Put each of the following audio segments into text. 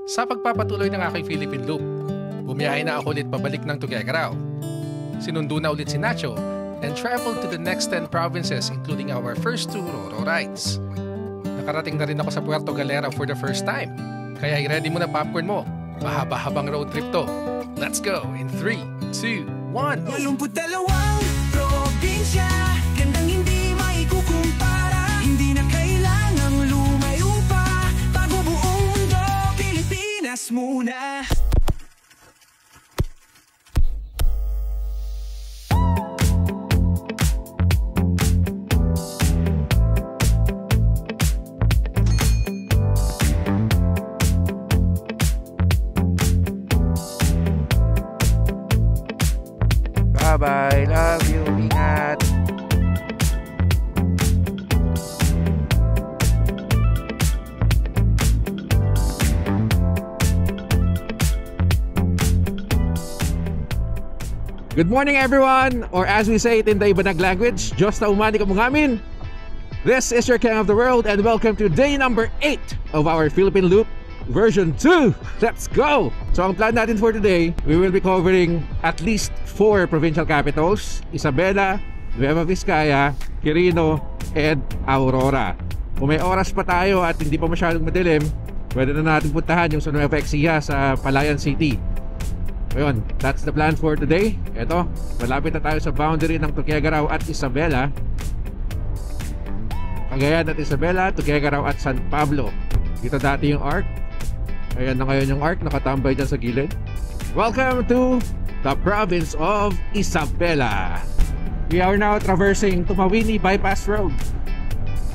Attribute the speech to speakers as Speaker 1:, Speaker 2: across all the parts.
Speaker 1: Sa pagpapatuloy ng aking Philippine Loop, bumiyahe na ako ulit pabalik ng Tuguegarao. Sinundo na ulit si Nacho and traveled to the next 10 provinces including our first 2 Roro rides. Nakarating na rin ako sa Puerto Galera for the first time. Kaya i-ready mo na popcorn mo. Mahaba-habang road trip to. Let's go in 3, 2, 1.
Speaker 2: 82 probinsya, gandang hindi maikukumpara. Hindi na kailangang lumayo pa. Bago buong mundo, Pilipinas muna.
Speaker 3: Bye-bye, love you, ingat. Good morning everyone, or as we say it in the Ibanag language, Diyos na umani ka mga amin. This is your King of the World and welcome to day number 8 of our Philippine Loop version 2. Let's go! So ang plan natin for today, we will be covering at least 4 provincial capitals: Isabela, Nueva Vizcaya, Quirino, and Aurora. Kung may oras pa tayo at hindi pa masyadong madilim, pwede na natin puntahan yung sa Nueva Ecija sa Palayan City. Ayun, that's the plan for today. Eto, malapit na tayo sa boundary ng Tuguegarao at Isabela. Cagayan at Isabela, Tuguegarao at San Pablo. Dito dati yung ARC. Ayan na ngayon yung ARC, nakatambay dyan sa gilid. Welcome to the province of Isabela. We are now traversing Tumawini Bypass Road.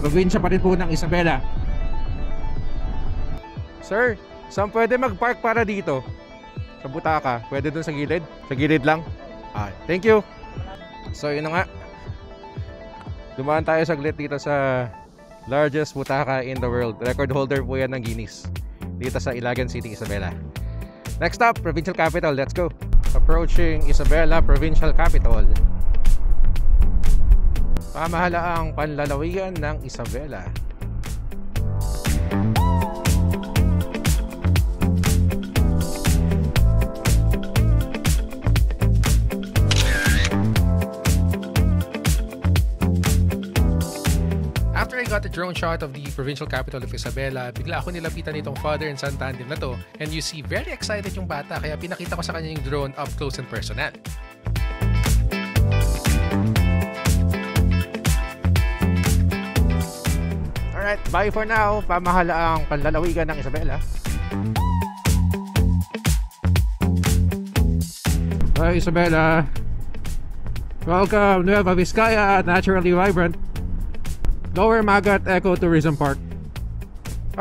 Speaker 3: Probinsya pa rin po ng Isabela. Sir, saan pwede mag-park para dito? Sa butaka, pwede dun sa gilid? Sa gilid lang? Thank you. So yun na nga, dumaan tayo saglit dito sa largest butaka in the world. Record holder po yan ng Guinness dito sa Ilagan City, Isabela. Next up, provincial capital. Let's go. Approaching Isabela, provincial capital. Pamahalaang panlalawigan ng Isabela.
Speaker 1: After I got the drone shot of the provincial capital of Isabela, bigla ako nilapitan itong father and son tandem na to, and you see very excited yung bata, kaya pinakita ko sa kanya yung drone up close and personal.
Speaker 3: Alright, bye for now. Pamahalaang panlalawigan ng Isabela. Hi Isabela. Welcome Nueva Vizcaya, naturally vibrant. Lower Magat Ecotourism Park.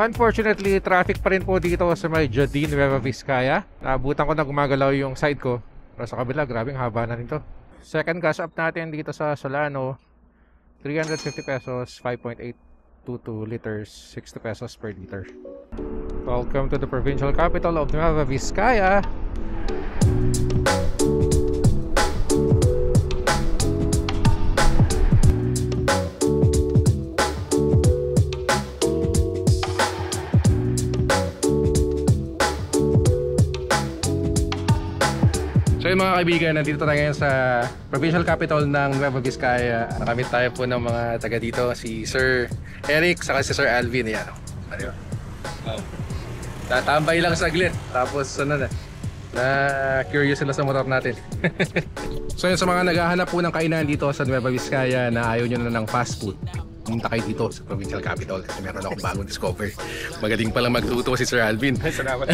Speaker 3: Unfortunately, traffic pa rin po dito sa may Jardine, Nueva Vizcaya. Naabutan ko na gumagalaw yung side ko. Pero sa kabila, grabing haba na rin to. Second gas up natin dito sa Solano, 350 pesos, 5.822 liters, 60 pesos per liter. Welcome to the provincial capital of Nueva Vizcaya.
Speaker 1: So yun mga kaibigan, nandito tayo ngayon sa provincial capital ng Nueva Vizcaya. Nakamit tayo po ng mga taga dito, si Sir Eric saka si Sir Alvin. Yan. Ano? Tatambay lang saglit, tapos ano na curious sila sa motor natin. So yun, sa mga naghahanap po ng kainan dito sa Nueva Vizcaya na ayaw nyo na ng fast food, pumunta kayo dito sa provincial capital kasi meron akong bagong discover. Magaling palang magluto si Sir Alvin. Salamat.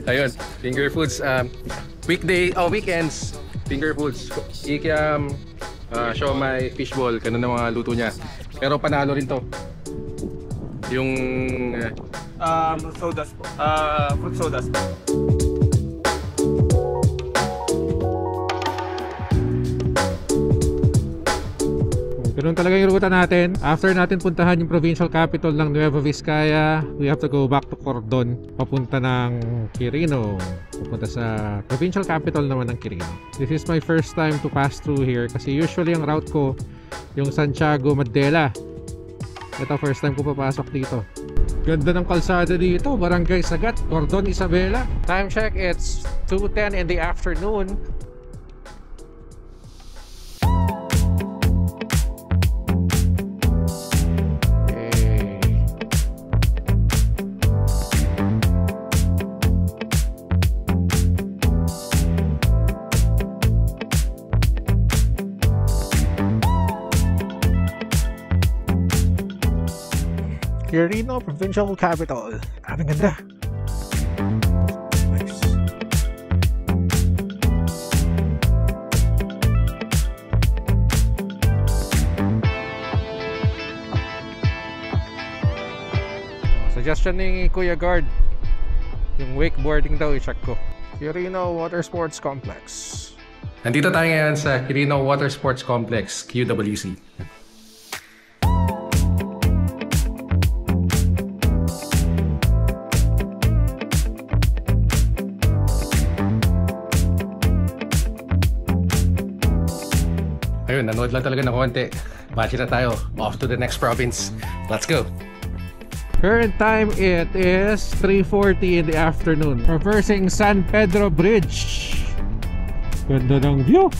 Speaker 1: Ayun, finger foods. Weekends, finger foods. Ikiam, siomai, fishball, ganun ang mga luto niya. Pero panalo rin to. Yung
Speaker 4: sodas po. Fruit sodas po.
Speaker 3: Ganun talaga yung ruta natin. After natin puntahan yung provincial capital ng Nueva Vizcaya, we have to go back to Cordon, papunta ng Quirino, papunta sa provincial capital naman ng Quirino. This is my first time to pass through here kasi usually ang route ko yung Santiago, Madela. Ito first time ko papasok dito. Ganda ng kalsada dito, Barangay Sagat, Cordon Isabela. Time check, it's 2:10 in the afternoon. Quirino Provincial Capital. Ang ganda. Nice. Suggestion ni Kuya Guard, yung wakeboarding daw i-check ko. Quirino Water Sports Complex.
Speaker 1: Nandito tayo ngayon sa Quirino Water Sports Complex, QWC. Ayun, nanood lang talaga ng konti. Bachi na tayo. Off to the next province. Let's go!
Speaker 3: Current time, it is 3:40 in the afternoon. Traversing San Pedro Bridge. Ganda ng view.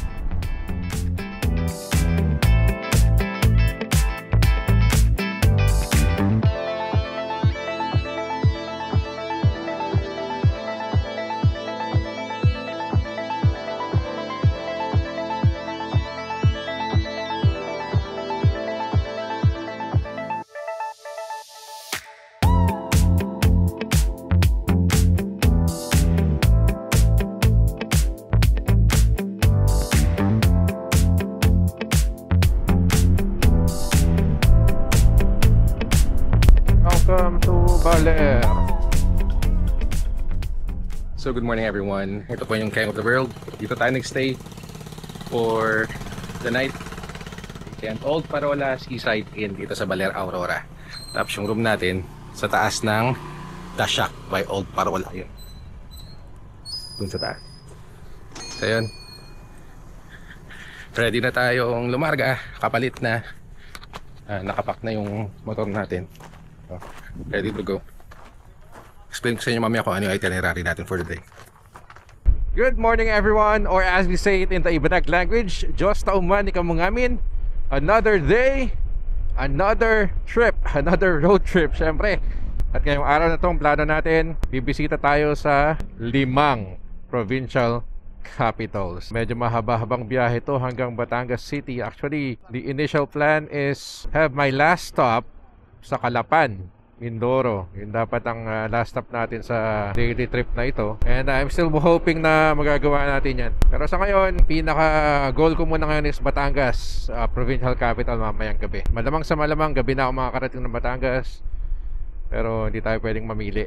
Speaker 3: Welcome to Baler.
Speaker 1: So good morning everyone. Ito po yung King of the World. Dito tayo nagstay for the night. And Old Parola Seaside Inn dito sa Baler, Aurora. Tapos yung room natin sa taas ng The Shack by Old Parola. Yun. Dun sa taas. So yun. Ready na tayong lumarga. Kapalit na. Nakapak na yung motor natin. So, ready to go. Explain ko sa inyo mamaya kung ano yung itinerary natin for the day.
Speaker 3: Good morning everyone, or as we say it in the Ibanag language, Diyos tauman ni kamong amin. Another day, another trip, another road trip syempre. At ngayong araw na to, ang plano natin, bibisita tayo sa 5 provincial capitals. Medyo mahaba-habang biyahe to hanggang Batangas City. Actually, the initial plan is have my last stop sa Calapan, Mindoro. Yun dapat ang last stop natin sa daily trip na ito. And I'm still hoping na magagawa natin yan. Pero sa ngayon, pinaka-goal ko muna ngayon is Batangas, provincial capital mamayang gabi. Malamang sa malamang, gabi na ako makakarating ng Batangas. Pero hindi tayo pwedeng mamili.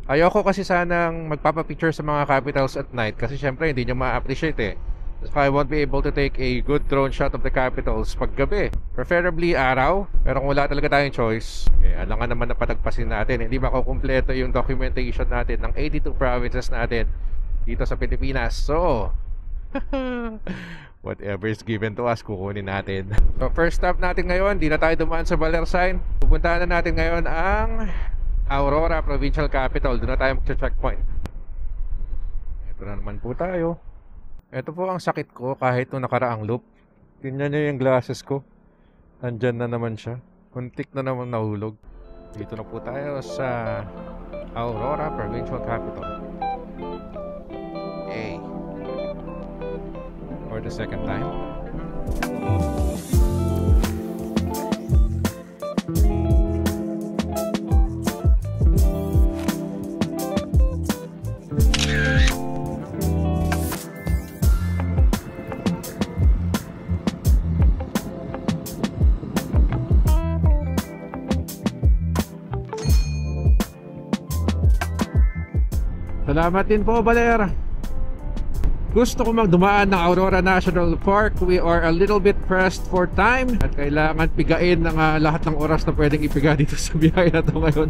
Speaker 3: Ayoko kasi sanang magpapapicture sa mga capitals at night kasi syempre hindi nyo ma-appreciate eh. So I won't be able to take a good drone shot of the capitals pag gabi. Preferably araw, pero kung wala talaga tayong choice, alangan naman na patagpasin natin. Hindi makukumpleto yung documentation natin ng 82 provinces natin dito sa Pilipinas. So, whatever is given to us, kukunin natin. So first stop natin ngayon, di na tayo dumaan sa Baler sign. Pupuntahan na natin ngayon ang Aurora Provincial Capital. Doon na tayo mag-checkpoint. Ito na naman po tayo. Ito po ang sakit ko kahit nung nakaraang loop. Tingnan nyo yung glasses ko. Nandyan na naman siya. Kuntik na naman nahulog. Dito na po tayo sa Aurora Provincial Capital. A. For the second time. Salamat din po, Baler. Gusto ko magdumaan ng Aurora National Park. We are a little bit pressed for time at kailangan pigain ng lahat ng oras na pwedeng ipiga dito sa biyahe na ito ngayon.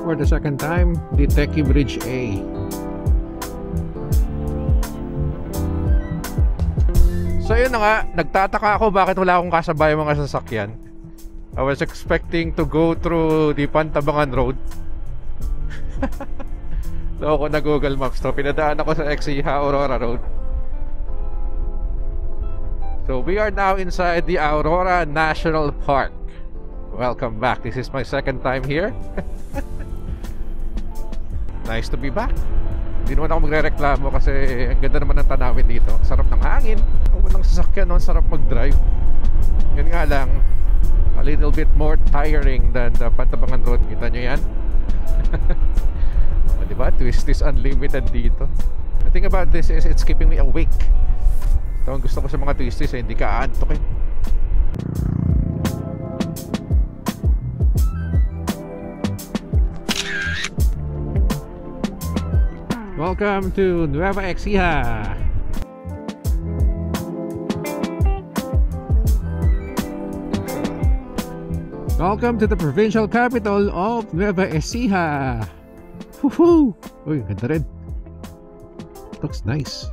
Speaker 3: For the second time, the Techie Bridge A. So yun na nga, nagtataka ako bakit wala akong kasabay mga sasakyan. I was expecting to go through the Pantabangan Road. So ako na Google Maps to. Pinadaan ako sa Ecija Aurora Road. So we are now inside the Aurora National Park. Welcome back. This is my second time here. Nice to be back. Hindi naman ako magre-reklamo kasi ang ganda naman ng tanawin dito. Sarap ng hangin. Kung walang sasakyan, no? Sarap mag-drive. Yun nga lang, a little bit more tiring than the Pantabangan Road. Kita nyo yan? Diba? Twist is unlimited dito. The thing about this is it's keeping me awake. Ito ang gusto ko sa mga twisties, hindi ka aantokin. Welcome to Nueva Ecija. Welcome to the provincial capital of Nueva Ecija. Woohoo! Uy, ganda rin. Looks nice.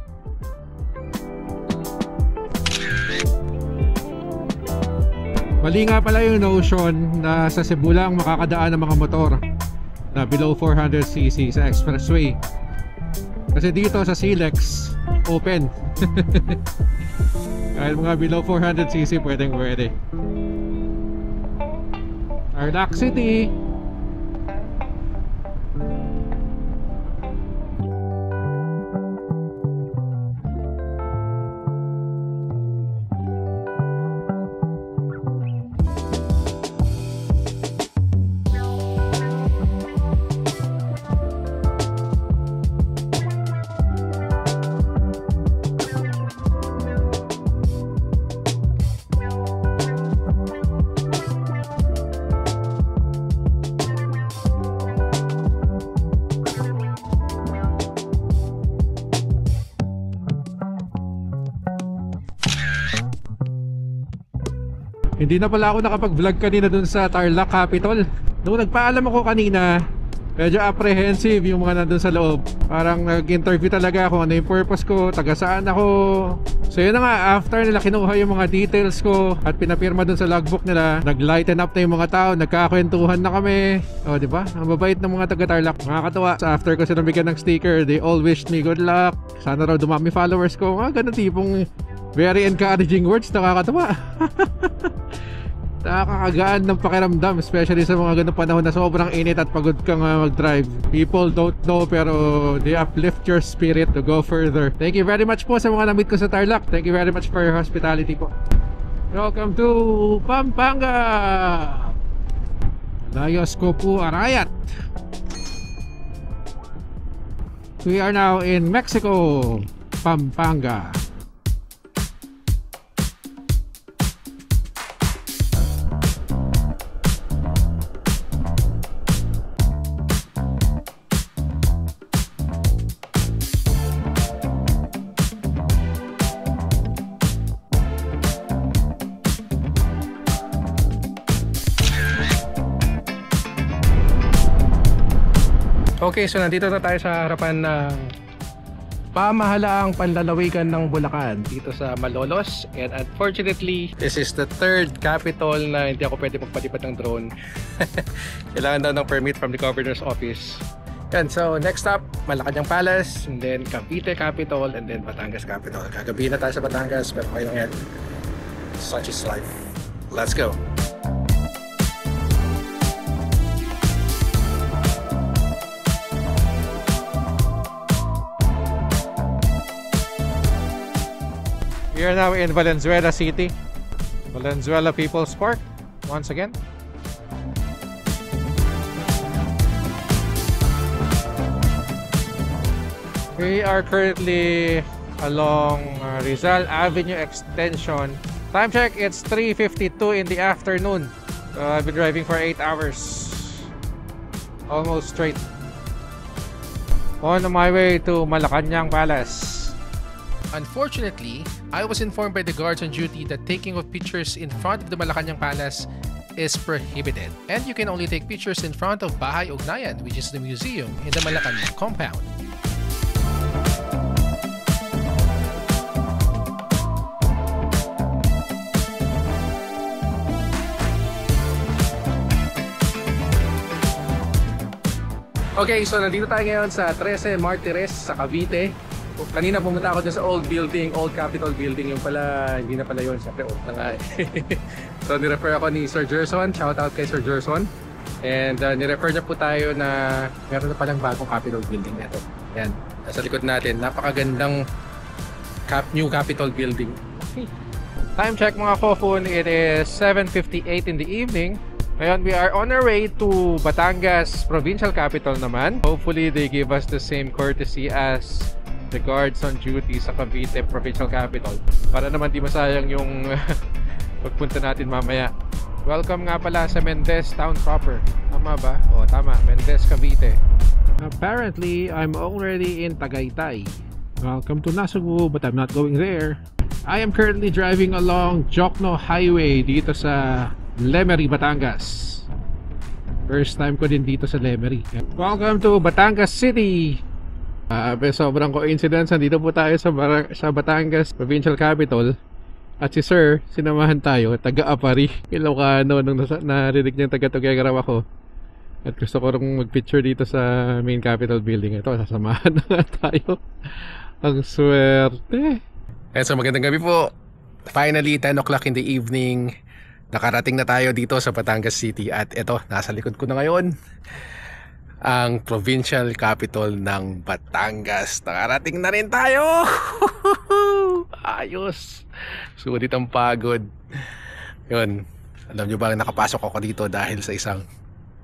Speaker 3: Mali nga pala yung notion na sa Cebu lang makakadaan ng mga motor na below 400cc sa expressway. Kasi dito sa Silex, open. Kahit mga below 400cc pwede. Tarlac City. Hindi na pala ako nakapag-vlog kanina dun sa Tarlac Capitol. Nung nagpaalam ako kanina, medyo apprehensive yung mga nandun sa loob. Parang nag-interview talaga kung ano yung purpose ko, taga saan ako. So yun na nga, after nila kinuha yung mga details ko at pinapirma dun sa logbook nila, nag-lighten up na yung mga tao, nagkakwentuhan na kami. O diba? Ang babait ng mga taga Tarlac. Nakakatawa. So after ko sila bigyan ng sticker, they all wished me good luck. Sana raw dumami followers ko. Mga ganun tipong very encouraging words. Nakakatawa. Nakakagaan ng pakiramdam, especially sa mga ganung panahon na sobrang init at pagod kang mag-drive. People don't know pero they uplift your spirit to go further. Thank you very much po sa mga na-meet ko sa Tarlac. Thank you very much for your hospitality po. Welcome to Pampanga, Layos ko po Arayat. We are now in Mexico, Pampanga.
Speaker 1: Okay, so nandito na tayo sa harapan ng pamahalaang panlalawigan ng Bulacan dito sa Malolos. And unfortunately, this is the third capital na hindi ako pwede magpalipad ng drone. Kailangan daw ng permit from the governor's office. Yan, so next stop, Malacanang Palace, and then Cavite Capital, and then Batangas Capital. Kagabi na tayo sa Batangas, pero okay lang yan. Such is life. Let's go!
Speaker 3: We are now in Valenzuela City, Valenzuela People's Park, once again. We are currently along Rizal Avenue Extension. Time check, it's 3:52 in the afternoon. So I've been driving for 8 hours. Almost straight. On my way to Malacanang Palace.
Speaker 1: Unfortunately, I was informed by the guards on duty that taking of pictures in front of the Malacanang Palace is prohibited. And you can only take pictures in front of Bahay Ugnayan, which is the museum in the Malacanang compound. Okay, so nandito tayo ngayon sa 13 Martires sa Cavite. Kanina pumunta ako dyan sa old building, old Capitol building. Yung pala, hindi na pala yun. Siyempre, old na nga. So nirefer ako ni Sir Gerson. Shout out kay Sir Gerson. And nirefer niya po tayo na meron na palang bagong Capitol building. Ito, yan. Nasa likod natin, napakagandang new Capitol building. Time check mga kofun, it is 7:58 in the evening. Ngayon, we are on our way to Batangas Provincial Capital naman. Hopefully, they give us the same courtesy as the guards on duty sa Cavite Provincial Capital. Para naman di masayang yung pagpunta natin mamaya. Welcome nga pala sa Mendez Town proper. Tama ba? O, tama. Mendez, Cavite.
Speaker 3: Apparently, I'm already in Tagaytay. Welcome to Nasugbu, but I'm not going there. I am currently driving along Jokno Highway dito sa Lemery, Batangas. First time ko din dito sa Lemery. Welcome to Batangas City. Sobrang coincidence, nandito po tayo sa Batangas Provincial Capital. At si Sir, sinamahan tayo, taga-Apari, Ilocano, nung narinig niyang taga-Tuguegarao ako. At gusto ko rin mag-picture dito sa main Capitol building. Ito, sasamahan na nga tayo. Ang swerte.
Speaker 1: So magandang gabi po. Finally, 10 o'clock in the evening. Nakarating na tayo dito sa Batangas City. At ito, nasa likod ko na ngayon ang Provincial Capital ng Batangas. Nakarating na rin tayo. Ayos. Sulit ang pagod. Yun. Alam nyo ba, nakapasok ako dito dahil sa isang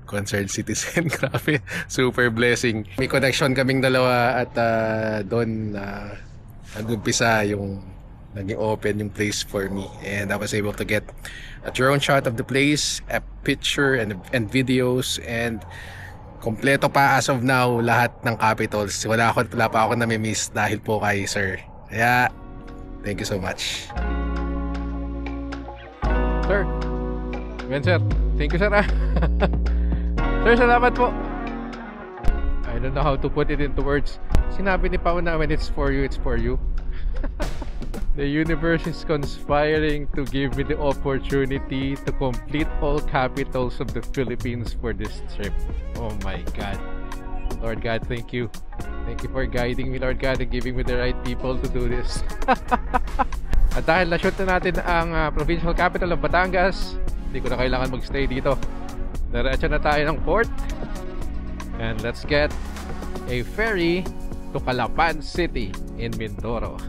Speaker 1: concerned citizen. Grabe. Super blessing. May connection kaming dalawa at doon nag-umpisa yung naging open yung place for me. And I was able to get a drone shot of the place, a picture and videos, and kompleto pa as of now lahat ng capitals. Wala pa ako nami-miss dahil po kay Sir. Kaya thank you so much.
Speaker 3: Sir. Amen, sir. Thank you, sir. Sir, salamat po. I don't know how to put it into words. Sinabi ni Pao na when it's for you, it's for you. The universe is conspiring to give me the opportunity to complete all capitals of the Philippines for this trip. Oh my God. Lord God, thank you. Thank you for guiding me, Lord God, and giving me the right people to do this. At dahil na-shoot na natin ang provincial capital of Batangas, hindi ko na kailangan magstay dito. Diretso na tayo ng port. And let's get a ferry to Calapan City in Mindoro.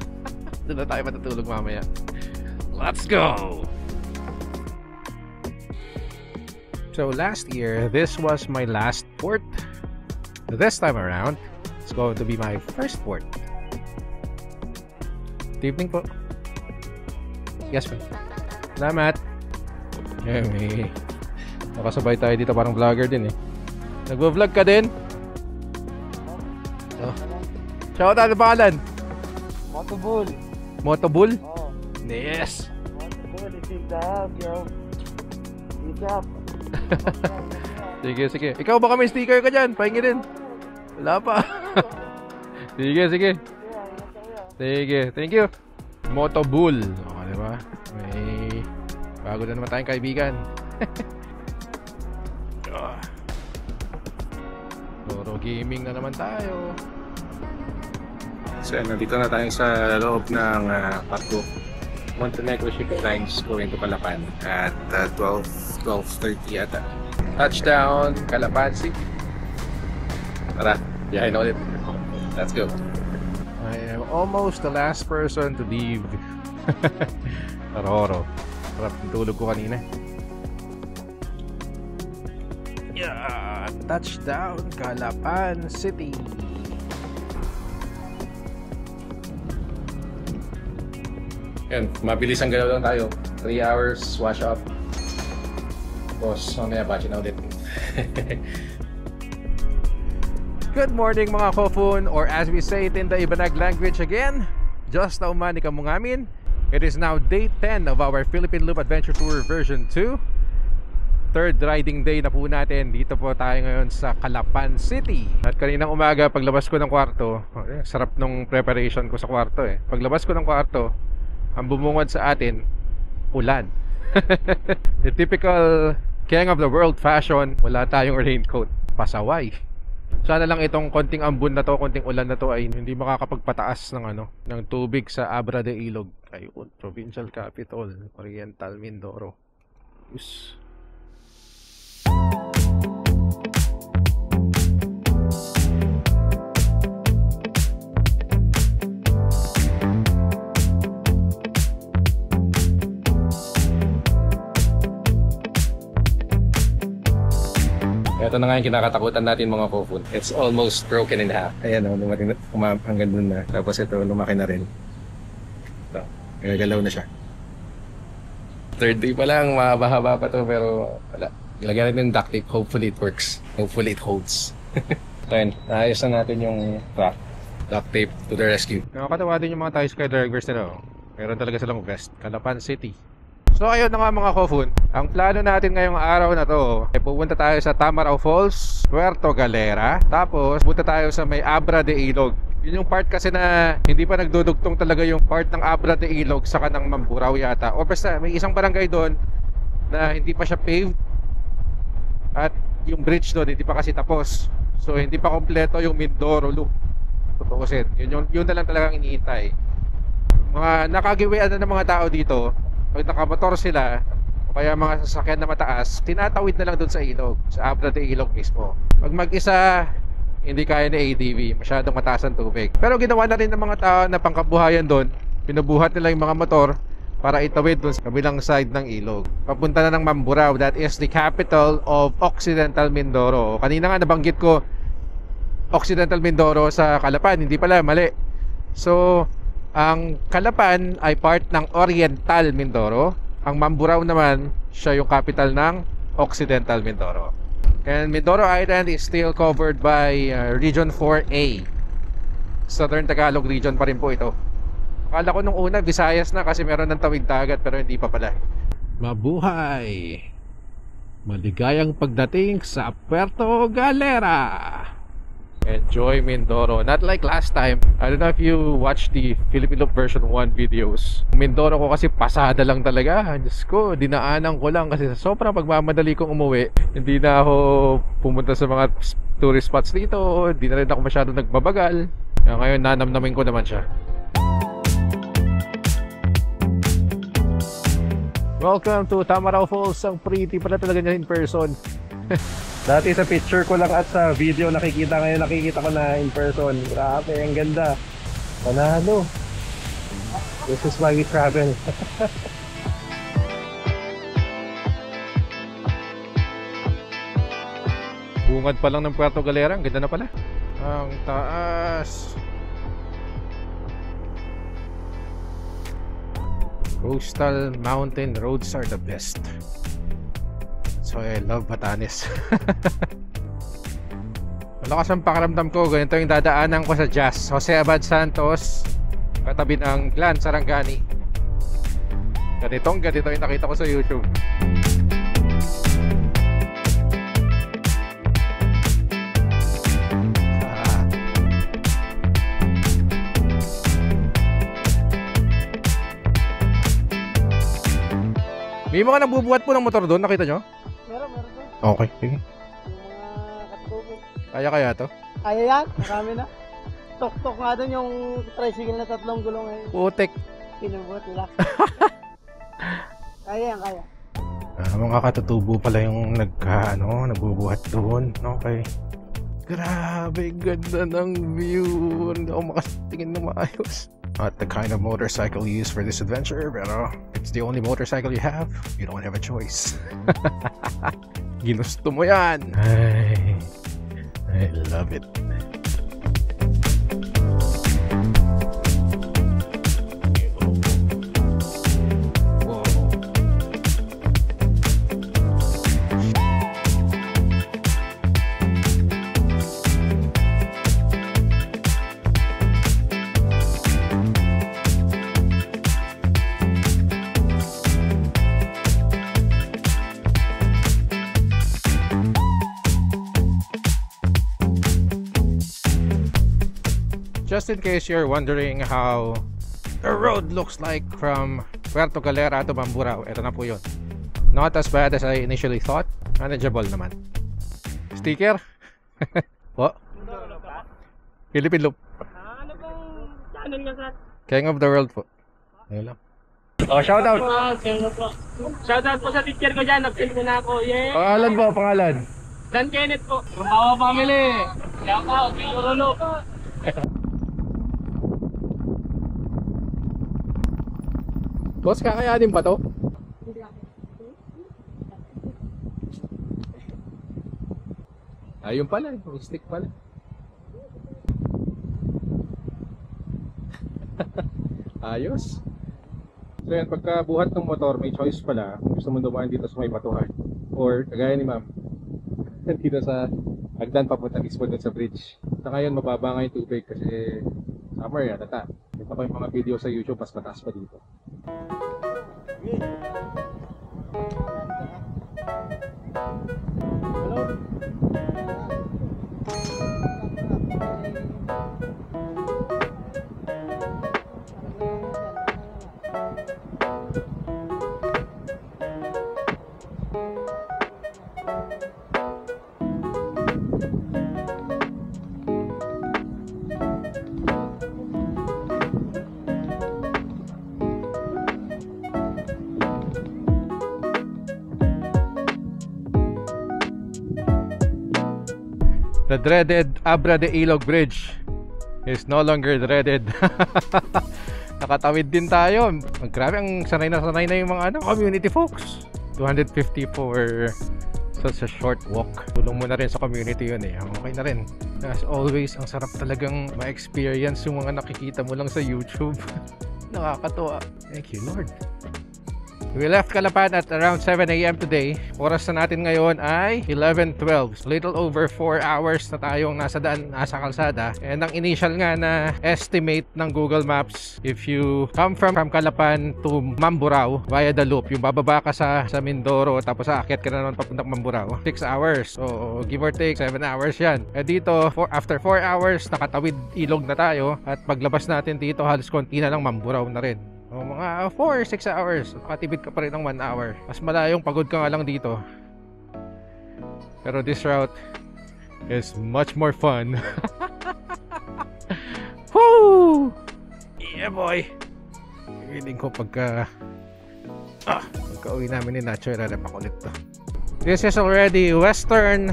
Speaker 3: Doon na tayo matutulog mamaya. Let's go! So last year, this was my last port. This time around, it's going to be my first port. Good evening po. Yes, ma'am. Salamat. May nakasabay tayo dito, parang vlogger din eh. Nagvo-vlog ka din? Oh. Shout out, ano pangalan?
Speaker 5: Motobull.
Speaker 3: Motobull?
Speaker 5: Oh.
Speaker 3: Yes.
Speaker 5: Motobull is in the house, yo. What's up?
Speaker 3: Sige, sige. Ikaw baka may sticker ka dyan. Pahingi din. Wala pa. Sige, sige. Sige, thank you. Motobull. O, diba? May bago na naman tayong kaibigan. Toro gaming na naman tayo.
Speaker 1: So nandito na tayo sa loob ng Paco Montenegro Shipping Lines going to Calapan at 12:30 ata. Touchdown, Calapan City. Tara, biyahe na ulit. Let's go. I am almost the last person to leave Taroro. Sarap ng tulog ko kanina. Yeah, touchdown, Calapan City. Yan, mabilis ang galaw lang tayo. 3 hours, wash up. Tapos, mamaya batch na ulit. Good morning mga kofun, or as we say it in the Ibanag language again, just na umani ka mong amin. It is now day 10 of our Philippine Loop Adventure Tour version 2. Third riding day na po natin. Dito po tayo ngayon sa Calapan City. At kaninang umaga, paglabas ko ng kwarto, sarap nung preparation ko sa kwarto eh. Paglabas ko ng kwarto, ang bumungad sa atin, ulan. The typical king of the world fashion, wala tayong raincoat. Pasaway.
Speaker 3: Sana lang itong konting ambon na to, konting ulan na to ay hindi makakapagpataas ng ng tubig sa Abra de Ilog. Ayun, provincial capital, Oriental Mindoro. Yes. Ito na nga yung kinakatakutan natin mga kofun. It's almost broken in half. Ayan o, lumating na, hanggang dun na. Tapos ito, lumaki na rin. Ito, gagalaw na siya. Third day pa lang, mahaba pa to pero wala. Ilagyan natin yung duct tape. Hopefully it works. Hopefully it holds. Ayan, naayos na natin yung duct tape to the rescue. Nakakatawa din yung mga Thai sky drivers nila. Meron talaga silang vest. Calapan City. So ayun na nga mga kofun, ang plano natin ngayong araw na to ay pupunta tayo sa Tamaraw Falls, Puerto Galera. Tapos punta tayo sa may Abra de Ilog. Yun yung part kasi na hindi pa nagdudugtong talaga yung part ng Abra de Ilog sa kanang Mamburao yata. O basta may isang barangay doon na hindi pa siya paved. At yung bridge doon hindi pa kasi tapos. So hindi pa kompleto yung Mindoro Loop. Tutuusin, yun na lang talagang iniintay. Mga nakagiwean na ng mga tao dito. Pag nakamotor sila o kaya mga sasakyan na mataas, tinatawid na lang doon sa ilog, sa Abra de Ilog mismo. Pag mag-isa, hindi kaya ni ADV, masyadong mataas ang tubig. Pero ginawa na rin ng mga tao na pangkabuhayan doon. Pinubuhat nila yung mga motor para itawid doon sa kabilang side ng ilog. Papunta na ng Mamburao, that is the capital of Occidental Mindoro. Kanina nga nabanggit ko Occidental Mindoro sa Calapan, hindi pala, mali. So ang Calapan ay part ng Oriental Mindoro. Ang Mamburao naman, siya yung capital ng Occidental Mindoro. And Mindoro Island is still covered by Region 4A. Southern Tagalog region pa rin po ito. Akala ko nung una, Visayas na kasi meron ng tawid dagat pero hindi pa pala. Mabuhay! Maligayang pagdating sa Puerto Galera! Enjoy Mindoro. Not like last time. I don't know if you watched the Philippine Loop version 1 videos. Mindoro ko kasi pasada lang talaga. Diyos ko, dinaanan ko lang kasi sa sobrang pagmamadali kong umuwi. Hindi na ako pumunta sa mga tourist spots dito. Hindi na rin ako masyado nagbabagal. Kaya ngayon nanamnamin ko naman siya. Welcome to Tamaraw Falls. Ang pretty pala talaga niya in person.
Speaker 4: Dati sa picture ko lang at sa video nakikita ko na in person. Grabe, ang ganda. Panalo. This is why we travel.
Speaker 3: Bungad pa lang ng Puerto Galera, ang ganda na pala. Ang taas. Coastal mountain roads are the best. So I love Batanes. Malakas ang pakiramdam ko. Ganito yung dadaanan ko sa Jazz Jose Abad Santos, katabi ng Glan Sarangani. Ganito yung nakita ko sa YouTube. May mga nagbubuhat po ng motor doon, nakita nyo?
Speaker 5: Meron doon.
Speaker 3: Okay, sige.
Speaker 5: Yung mga katubo.
Speaker 3: Kaya to?
Speaker 5: Kaya yan, marami na. Tok-tok nga doon yung tricycle na 3 gulong ngayon.
Speaker 3: Putek.
Speaker 5: Pinubuhat nila. Kaya yan, kaya.
Speaker 3: Mga katutubo pala yung nagbubuhat doon. Okay. Grabe, ganda ng view. Hindi ako makatingin na maayos. Not the kind of motorcycle used for this adventure, pero it's the only motorcycle you have. You don't have a choice. Ginusto mo yan. I love it. Just in case you're wondering how the road looks like from Puerto Galera to Mamburao, ito na po yun. Not as bad as I initially thought. Manageable naman. Sticker?
Speaker 1: Po? Philippine Loop.
Speaker 5: Ano pong channel niya, sir?
Speaker 1: King of the World po. Ayun lang.
Speaker 4: Oh, shoutout!
Speaker 5: Shoutout po sa teacher ko dyan. Nag-film ko na ako. Yeah.
Speaker 4: Pangalan po, pangalan.
Speaker 5: Dan Kenneth po. Rumbawa family. Shoutout. Pinurulo.
Speaker 1: Boss, kakayanin ba to? Ayun pala, may stick pala. Ayos. So yan, pagka buhat ng motor, may choice pala kung gusto mo dumaan dito sa may batuhan. Or, kagaya ni ma'am, dito sa hagdan papunta mismo dun sa bridge. Sa ngayon, mababa nga yung tubig kasi summer yan, tata. Ito pa yung mga video sa YouTube, mas mataas pa dito. The dreaded Abra de Ilog Bridge is no longer dreaded. Nakatawid din tayo. Grabe, ang sanay na yung mga community folks. 250 for such a short walk. Tulong mo na rin sa community yun eh. Okay na rin. As always, ang sarap talagang ma-experience yung mga nakikita mo lang sa YouTube. Nakakatuwa. Thank you, Lord. We left Calapan at around 7 AM today. Oras na natin ngayon ay 11:12. Little over 4 hours na tayong nasa kalsada. And ang initial nga na estimate ng Google Maps, if you come from Calapan to Mamburao via the loop, yung bababa ka sa Mindoro tapos aakyat ka na naman papuntang Mamburao, 6 hours. So give or take 7 hours yan. Eh dito, after 4 hours, nakatawid ilog na tayo. At paglabas natin dito, halos konti na lang Mamburao na rin. O mga 4-6 hours. Makatipid ka pa rin ng 1 hour. Mas malayong pagod ka nga lang dito. Pero this route is much more fun. Woo! Yeah boy! Feeling ko pagka uwi namin ni Nacho, irarap ako ulit to. This is already Western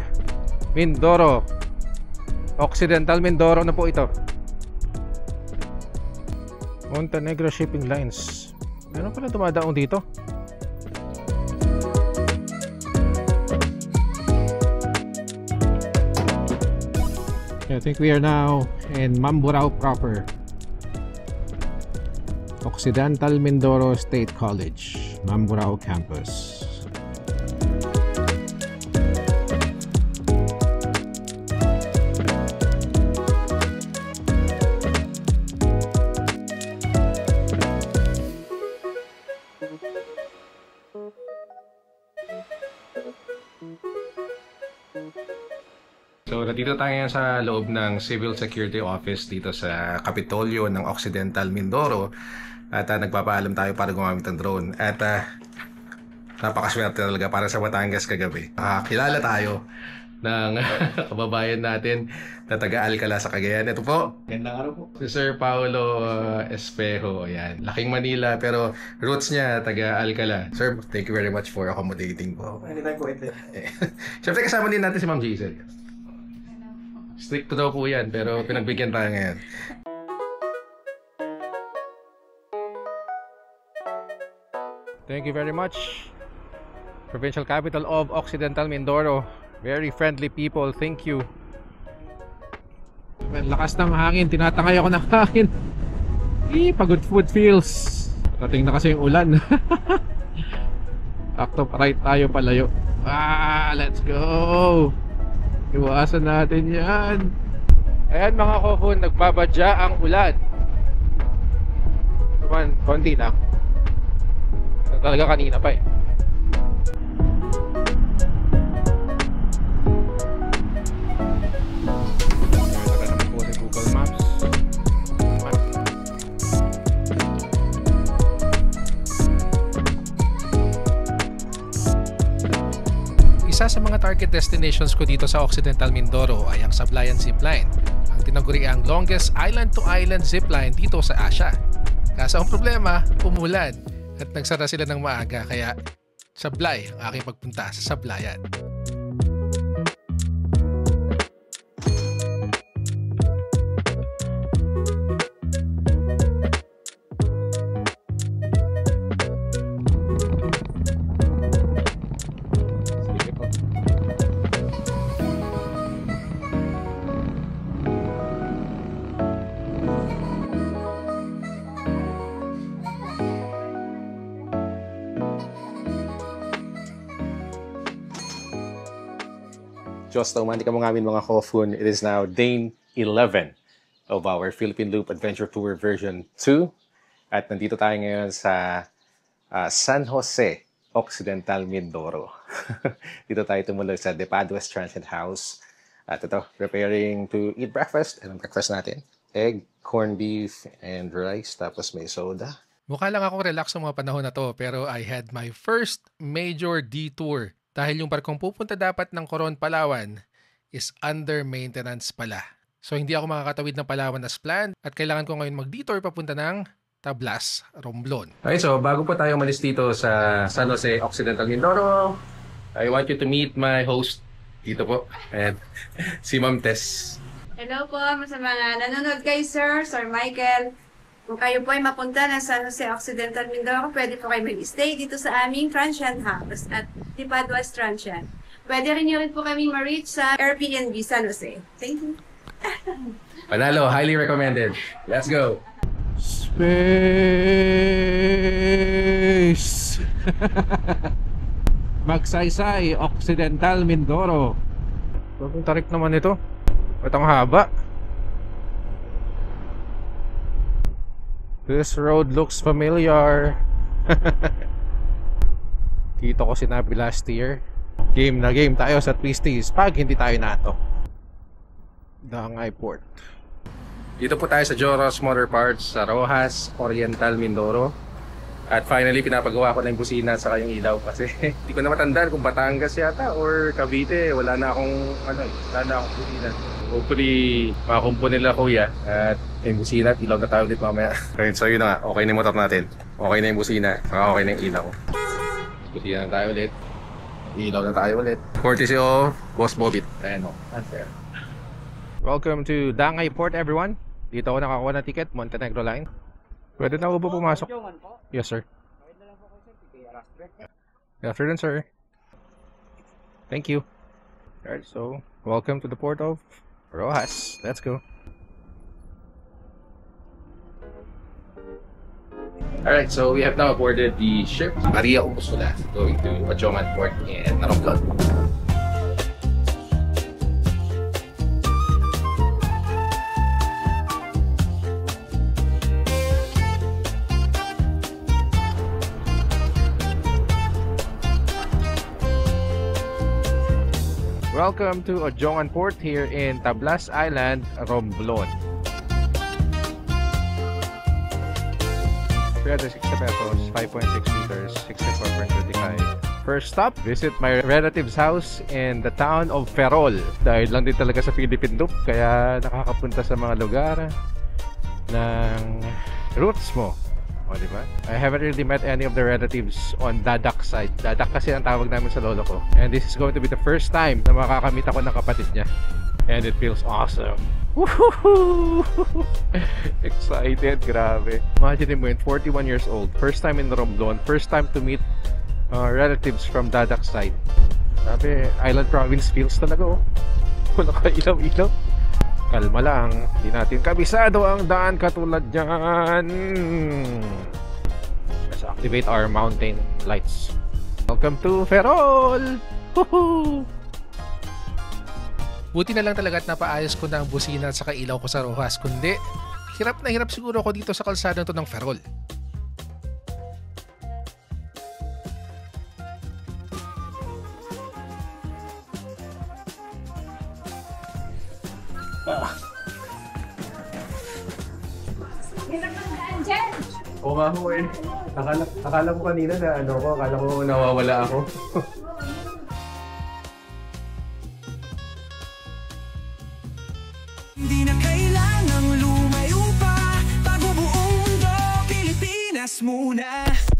Speaker 1: Mindoro. Occidental Mindoro na po ito. Montenegro Shipping Lines. Meron pala dumadaong dito. I think we are now in Mamburao proper. Occidental Mindoro State College, Mamburao campus. So, nandito tayo ngayon sa loob ng Civil Security Office dito sa Kapitolyo ng Occidental Mindoro. At nagpapaalam tayo para gumamit ng drone. At napakaswerte talaga para sa Batangas kagabi. Kilala tayo ng kababayan natin na taga-Alcala sa Cagayan. Ito po.
Speaker 6: Gandang araw po.
Speaker 1: Si Sir Paulo Espejo. Ayan. Laking Manila pero roots niya taga-Alcala. Sir, thank you very much for accommodating po.
Speaker 6: Anytime po ito.
Speaker 1: Siyempre kasama din natin si Ma'am Giselle. Strict daw po yan pero pinagbigyan tayo ngayon. Thank you very much. Provincial capital of Occidental Mindoro. Very friendly people. Thank you. Lakas ng hangin. Tinatangay ako ng hangin. Pagod food feels. Rating na kasi yung ulan. Acto right tayo palayo. Let's go. Iwasan natin yan. Ayan mga kofun, nagbabadya ang ulan. Naman, konti lang. Talaga kanina pa eh. Google Maps. Isa sa mga target bucket destinations ko dito sa Occidental Mindoro ay ang Sablayan Zipline, ang tinaguriang longest island-to-island zipline dito sa Asia. Kaso ang problema, umulan at nagsara sila ng maaga kaya sablay ang aking pagpunta sa Sablayan.
Speaker 6: Diyos na umani ka mo ngamin mga Kofun. It is now day 11 of our Philippine Loop Adventure Tour version 2. At nandito tayo ngayon sa San Jose, Occidental Mindoro. Dito tayo tumulog sa De Paduas Transient House. At ito, preparing to eat breakfast. Anong breakfast natin? Egg, corned beef, and rice. Tapos may soda.
Speaker 1: Mukha lang akong relax sa mga panahon na to pero I had my first major detour dahil yung barkong pupunta dapat ng Coron, Palawan is under maintenance pala. So hindi ako makakatawid ng Palawan as planned at kailangan ko ngayon mag-detour papunta ng Tablas, Romblon.
Speaker 6: Okay, so bago po tayo umalis dito sa San Jose, Occidental Mindoro, I want you to meet my host dito po, and si Ma'am Tess.
Speaker 7: Hello po sa mga nanonood kay Sir Michael. Kung kayo po ay mapunta ng San Jose Occidental Mindoro, pwede po kayo mag-stay dito sa aming transient house at De Paduas Transient. Pwede rin nyo rin po kami ma-reach sa Airbnb San Jose. Thank you.
Speaker 6: Panalo, highly recommended. Let's go!
Speaker 3: Space! Magsaysay, Occidental Mindoro.
Speaker 1: Bagong tarik naman ito. Ba't ang haba? This road looks familiar. Dito ko sinabi last year, game na game tayo sa Twisties pag hindi tayo nato. Dangay Port.
Speaker 6: Dito po tayo sa Joros Motor Parts sa Rojas, Oriental Mindoro. At finally, pinapagawa ko na yung busina sa kayong ilaw kasi hindi ko na matandaan kung Batangas yata or Cavite. Wala na akong busina. Hopefully, makakumpo nila kuya at yung busina at ilaw na tayo ulit mamaya. Okay, so yun na nga. Okay na yung motor natin. Okay na yung busina. Saka okay na yung ilaw. Busina na tayo ulit. Ilaw na tayo ulit. Courtesy of Boss Bobit. Ayan o. Unfair.
Speaker 1: Welcome to Dangay Port, everyone. Dito ako nakakuha ng ticket, Montenegro Line. Pwede na po pumasok? Yes, sir. Good afternoon, sir. Thank you. Alright, so welcome to the port of Rojas. Let's go.
Speaker 6: Alright, so we have now boarded the ship Maria Ursula going to Pachoman Port in Romblon.
Speaker 1: Welcome to Ojongan Port here in Tablas Island, Romblon. 360 pesos, 5.6 liters, 64.35. First stop, visit my relative's house in the town of Ferrol. Dahil lang din talaga sa Philippine Loop, kaya nakakapunta sa mga lugar ng roots mo. O, diba? I haven't really met any of the relatives on Dadak side. Dadak kasi ang tawag namin sa lolo ko. And this is going to be the first time na makakamit ako ng kapatid niya. And it feels awesome. Woohoo! Excited, grabe. Imagine mo yun, 41 years old. First time in Romblon. First time to meet relatives from Dadak side. Grabe, island province feels talaga oh. Wala ka ilaw-ilaw. Kalma lang, hindi natin kabisado ang daan katulad dyan. Let's activate our mountain lights. Welcome to Ferrol! Woohoo! Buti na lang talaga at napaayos ko na ang busina at saka ilaw ko sa Rojas. Kundi, hirap na hirap siguro ako dito sa kalsadang to ng Ferrol.
Speaker 6: Oo nga ho eh. Akala ko kanina na akala ko nawawala ako.
Speaker 2: muna.